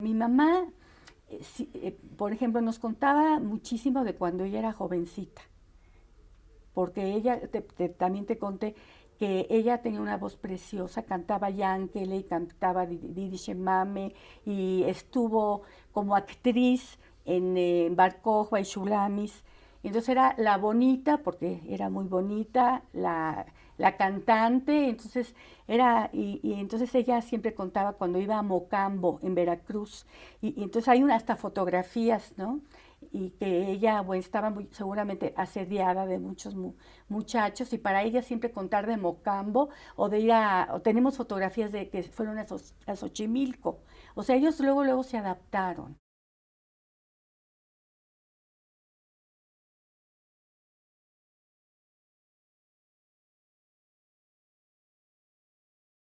mi mamá, sí, por ejemplo, nos contaba muchísimo de cuando ella era jovencita, porque ella, también te conté que ella tenía una voz preciosa, cantaba Yankele y cantaba Didi Shemame y estuvo como actriz en Bar Kokhba y Shulamis. Entonces era la bonita, porque era muy bonita, la cantante, entonces y entonces ella siempre contaba cuando iba a Mocambo, en Veracruz, y entonces hay hasta fotografías, ¿no? Y que ella, bueno, estaba muy, seguramente asediada de muchos muchachos, y para ella siempre contar de Mocambo o de ir o tenemos fotografías de que fueron a Xochimilco. O sea, ellos luego se adaptaron.